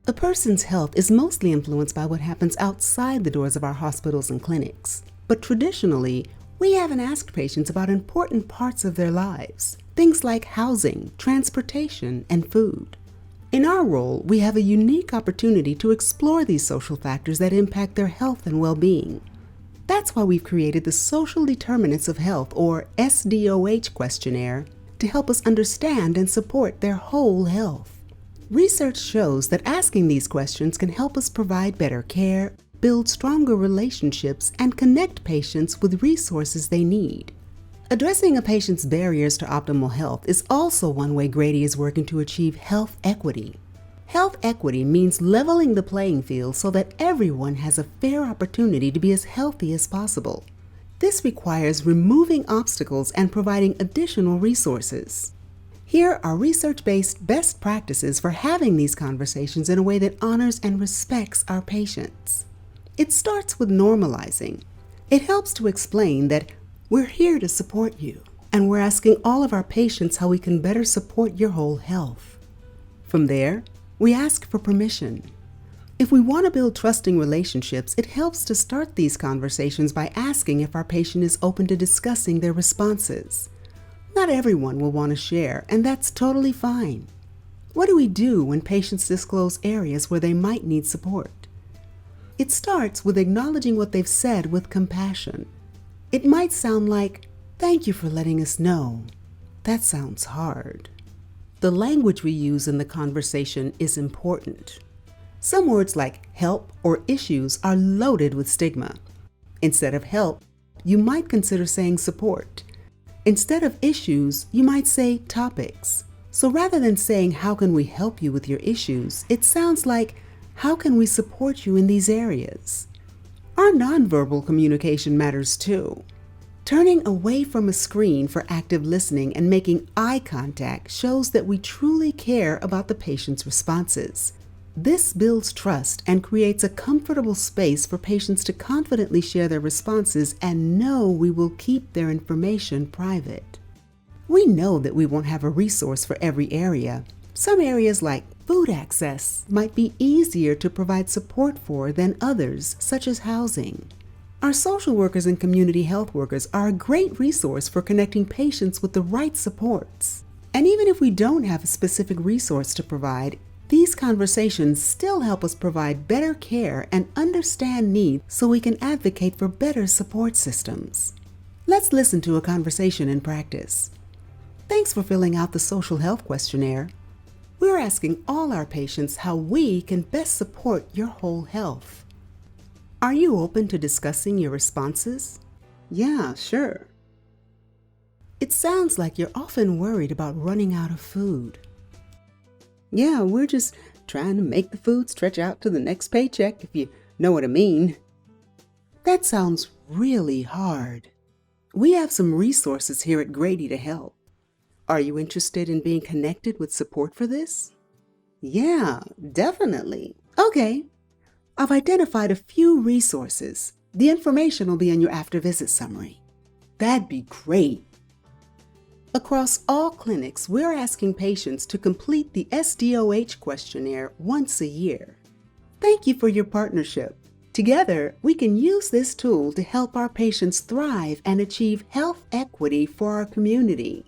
A person's health is mostly influenced by what happens outside the doors of our hospitals and clinics. But traditionally, we haven't asked patients about important parts of their lives, things like housing, transportation, and food. In our role, we have a unique opportunity to explore these social factors that impact their health and well-being. That's why we've created the Social Determinants of Health, or SDOH questionnaire, to help us understand and support their whole health. Research shows that asking these questions can help us provide better care, build stronger relationships, and connect patients with resources they need. Addressing a patient's barriers to optimal health is also one way Grady is working to achieve health equity. Health equity means leveling the playing field so that everyone has a fair opportunity to be as healthy as possible. This requires removing obstacles and providing additional resources. Here are research-based best practices for having these conversations in a way that honors and respects our patients. It starts with normalizing. It helps to explain that we're here to support you, and we're asking all of our patients how we can better support your whole health. From there, we ask for permission. If we want to build trusting relationships, it helps to start these conversations by asking if our patient is open to discussing their responses. Not everyone will want to share, and that's totally fine. What do we do when patients disclose areas where they might need support? It starts with acknowledging what they've said with compassion. It might sound like, "Thank you for letting us know." That sounds hard. The language we use in the conversation is important. Some words like help or issues are loaded with stigma. Instead of help, you might consider saying support. Instead of issues, you might say topics. So rather than saying, "How can we help you with your issues?" it sounds like, "How can we support you in these areas?" Our nonverbal communication matters too. Turning away from a screen for active listening and making eye contact shows that we truly care about the patient's responses. This builds trust and creates a comfortable space for patients to confidently share their responses and know we will keep their information private. We know that we won't have a resource for every area. Some areas like food access might be easier to provide support for than others, such as housing. Our social workers and community health workers are a great resource for connecting patients with the right supports. And even if we don't have a specific resource to provide, these conversations still help us provide better care and understand needs so we can advocate for better support systems. Let's listen to a conversation in practice. Thanks for filling out the social health questionnaire. We're asking all our patients how we can best support your whole health. Are you open to discussing your responses? Yeah, sure. It sounds like you're often worried about running out of food. Yeah, we're just trying to make the food stretch out to the next paycheck, if you know what I mean. That sounds really hard. We have some resources here at Grady to help. Are you interested in being connected with support for this? Yeah, definitely. Okay. I've identified a few resources. The information will be in your after-visit summary. That'd be great. Across all clinics, we're asking patients to complete the SDOH questionnaire once a year. Thank you for your partnership. Together, we can use this tool to help our patients thrive and achieve health equity for our community.